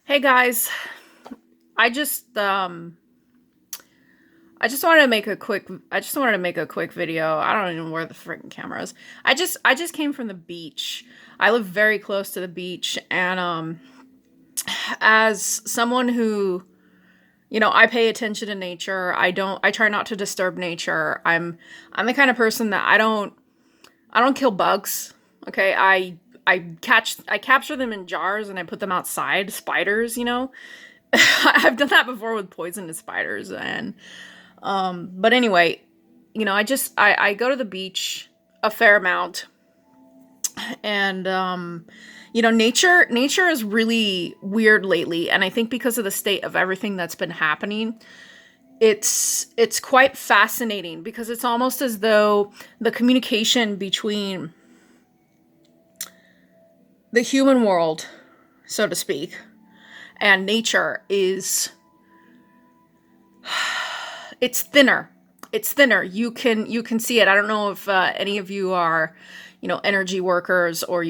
Hey guys, I just I just wanted to make a quick video. I don't even know where the freaking camera is. I just came from the beach. I live very close to the beach, and as someone who, I pay attention to nature. I try not to disturb nature. I'm the kind of person that I don't kill bugs. Okay? I capture them in jars and I put them outside, spiders. I've done that before with poisonous spiders. And but anyway, I go to the beach a fair amount. And nature is really weird lately, and I think because of the state of everything that's been happening, it's quite fascinating, because it's almost as though the communication between the human world, so to speak, and nature is it's thinner. It's thinner. You can see it. I don't know if any of you are, energy workers, or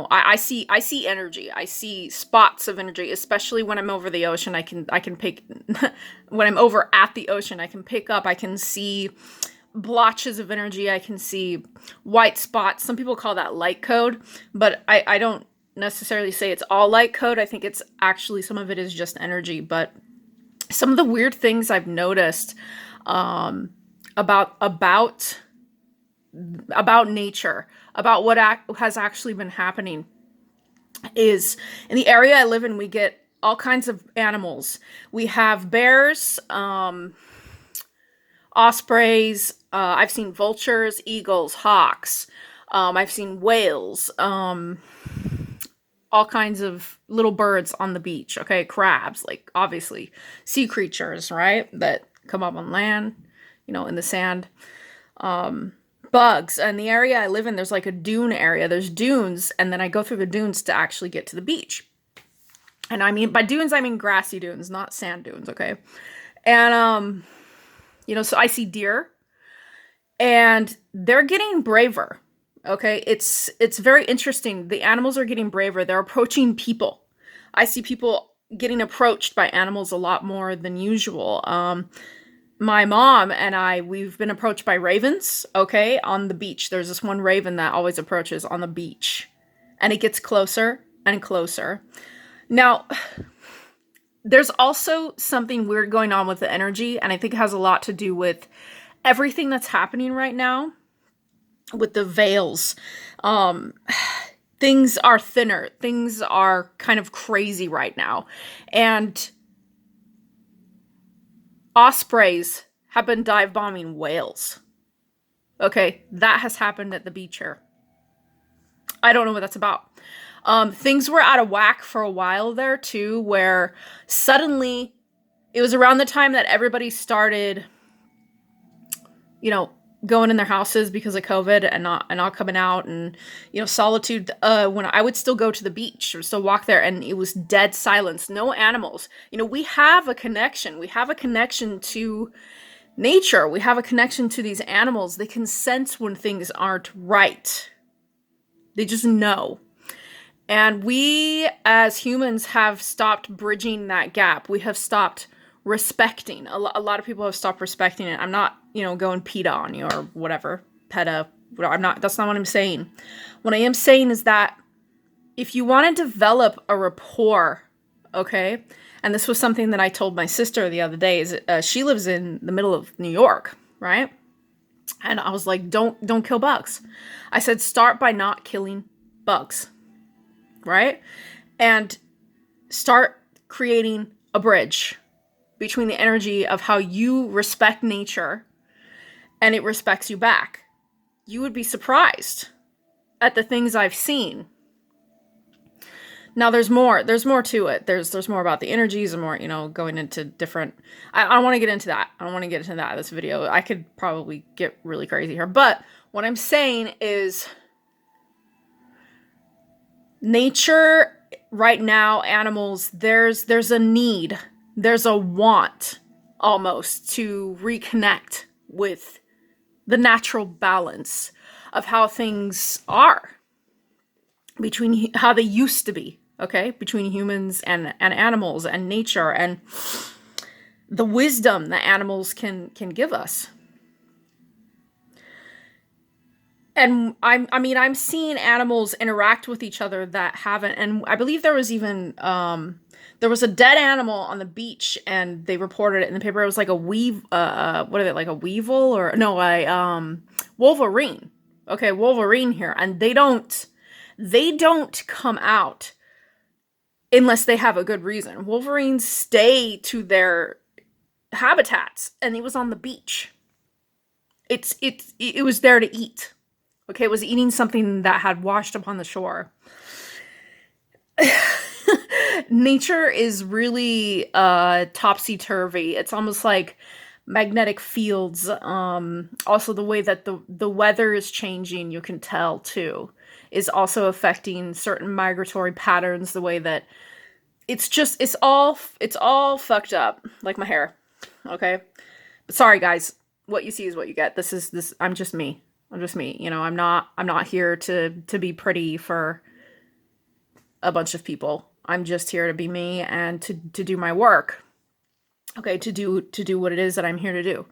I see energy. I see spots of energy, especially when I'm over the ocean. I can pick when I'm over at the ocean. I can pick up. I can see blotches of energy. I can see white spots. Some people call that light code, but I don't necessarily say it's all light code. I think it's actually, some of it is just energy. But some of the weird things I've noticed um, about nature, about what has actually been happening, is in the area I live in. We get all kinds of animals. We have bears, ospreys. I've seen vultures, eagles, hawks. I've seen whales. All kinds of little birds on the beach. Okay, crabs, like obviously sea creatures, right? That come up on land, in the sand. Bugs. And the area I live in, there's like a dune area. There's dunes, and then I go through the dunes to actually get to the beach. And I mean, by dunes, I mean grassy dunes, not sand dunes. Okay, and so I see deer, and they're getting braver. Okay, it's very interesting. The animals are getting braver. They're approaching people. I see people getting approached by animals a lot more than usual. My mom and we've been approached by ravens. Okay, on the beach. There's this one raven that always approaches on the beach, and it gets closer and closer. Now, there's also something weird going on with the energy, and I think it has a lot to do with everything that's happening right now with the veils. Um, Things are thinner. Things are kind of crazy right now. And ospreys have been dive bombing whales. Okay, that has happened at the beach here. I don't know what that's about. Things were out of whack for a while there too, where suddenly it was around the time that everybody started, you know, going in their houses because of COVID, and not coming out, and solitude. When I would still go to the beach or still walk there, and it was dead silence, no animals. We have a connection. We have a connection to nature. We have a connection to these animals. They can sense when things aren't right. They just know. And we as humans have stopped bridging that gap. We have stopped respecting. A lot of people have stopped respecting it. I'm not, going PETA on you or whatever. PETA. I'm not, that's not what I'm saying. What I am saying is that if you want to develop a rapport, okay, and this was something that I told my sister the other day, is she lives in the middle of New York, right? And I was like, don't kill bugs. I said, start by not killing bugs, right? And start creating a bridge between the energy of how you respect nature and it respects you back. You would be surprised at the things I've seen. Now there's more. There's more to it. There's more about the energies, and more, going into different. I don't want to get into that. I don't want to get into that in this video. I could probably get really crazy here. But what I'm saying is, nature right now, animals, there's a need, there's a want almost to reconnect with the natural balance of how things are, between how they used to be. okay, between humans and animals and nature and the wisdom that animals can give us. And I'm seeing animals interact with each other that haven't. And I believe there was even there was a dead animal on the beach, and they reported it in the paper. It was like a what is it, like a weevil, or no, a wolverine. Okay, wolverine here, and they don't come out unless they have a good reason. Wolverines stay to their habitats, and he was on the beach. It was there to eat. Okay, it was eating something that had washed upon the shore. Nature is really topsy-turvy. It's almost like magnetic fields. Also, the way that the weather is changing, you can tell too, is also affecting certain migratory patterns. The way that it's all fucked up, like my hair. Okay, but sorry guys, what you see is what you get. This. I'm just me. I'm just me. I'm not here to be pretty for a bunch of people. I'm just here to be me and to do my work. Okay, to do what it is that I'm here to do.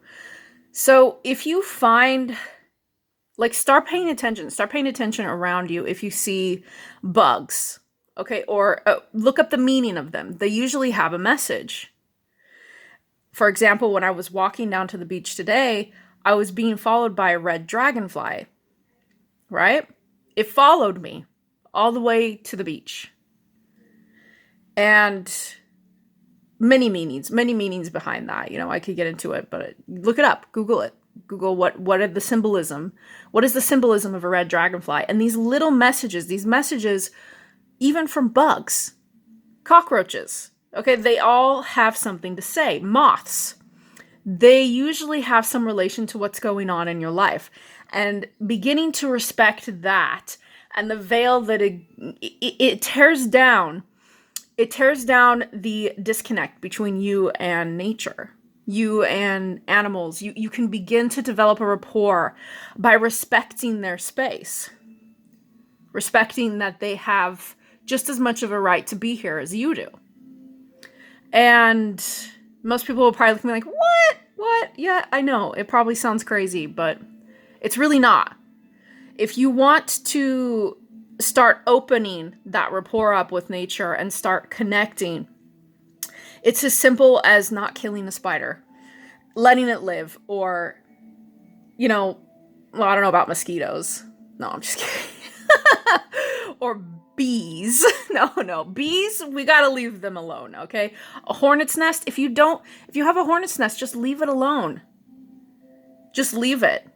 So if you find, like, start paying attention around you. If you see bugs, okay, or look up the meaning of them. They usually have a message. For example, when I was walking down to the beach today, I was being followed by a red dragonfly, right? It followed me all the way to the beach. And many meanings behind that. I could get into it, but look it up, Google it. Google what are the symbolism. What is the symbolism of a red dragonfly? And these little messages, even from bugs, cockroaches, okay, they all have something to say. Moths, they usually have some relation to what's going on in your life. And beginning to respect that, and the veil that it tears down. It tears down the disconnect between you and nature, you and animals. You can begin to develop a rapport by respecting their space, respecting that they have just as much of a right to be here as you do. And most people will probably look at me like, what? What? Yeah, I know. It probably sounds crazy, but it's really not. If you want to start opening that rapport up with nature and start connecting, it's as simple as not killing a spider, letting it live, or, well, I don't know about mosquitoes. No, I'm just kidding. Or bees. No, bees, we gotta leave them alone, okay? A hornet's nest, if you have a hornet's nest, just leave it alone. Just leave it.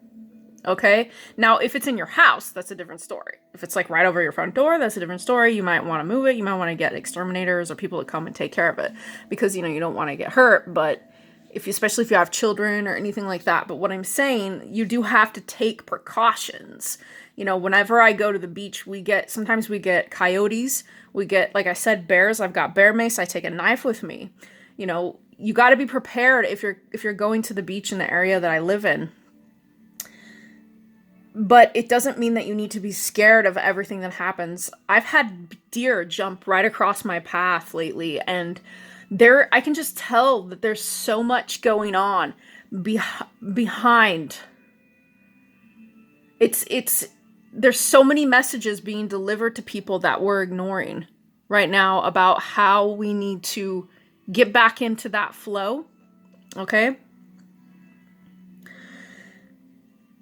Okay? Now, if it's in your house, that's a different story. If it's like right over your front door, that's a different story. You might want to move it. You might want to get exterminators or people to come and take care of it because, you don't want to get hurt. But especially if you have children or anything like that. But what I'm saying, you do have to take precautions. Whenever I go to the beach, sometimes we get coyotes. We get, like I said, bears. I've got bear mace. I take a knife with me. You got to be prepared if you're going to the beach in the area that I live in. But it doesn't mean that you need to be scared of everything that happens. I've had deer jump right across my path lately, and I can just tell that there's so much going on behind. There's so many messages being delivered to people that we're ignoring right now about how we need to get back into that flow, okay?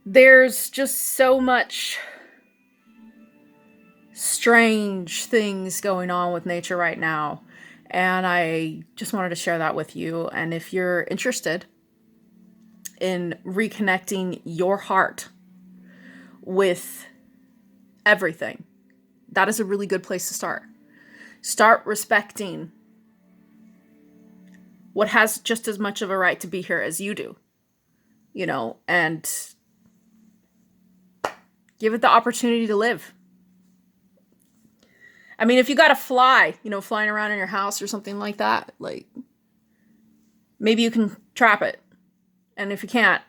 There's just so much strange things going on with nature right now. And I just wanted to share that with you. And if you're interested in reconnecting your heart with everything, that is a really good place to start. Start respecting what has just as much of a right to be here as you do, and give it the opportunity to live. I mean, if you got a fly, flying around in your house or something like that, like, maybe you can trap it. And if you can't,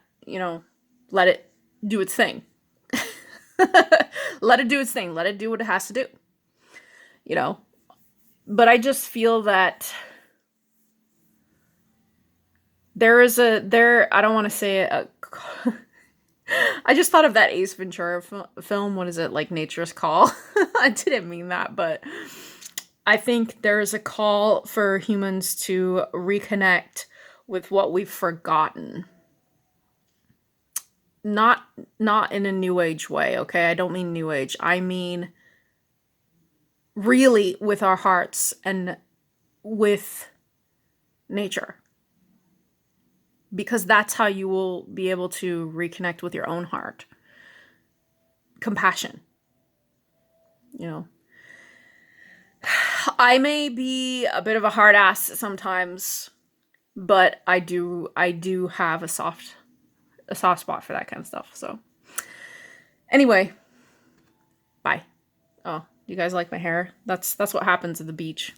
let it do its thing. Let it do its thing. Let it do what it has to do. But I just feel that I don't want to say it. I just thought of that Ace Ventura film. What is it, like Nature's Call? I didn't mean that, but I think there is a call for humans to reconnect with what we've forgotten. Not not in a new age way, okay? I don't mean new age. I mean really with our hearts and with nature. Because that's how you will be able to reconnect with your own heart. Compassion, you know. I may be a bit of a hard ass sometimes, but I do have a soft spot for that kind of stuff. So anyway, bye. Oh, you guys like my hair? That's what happens at the beach.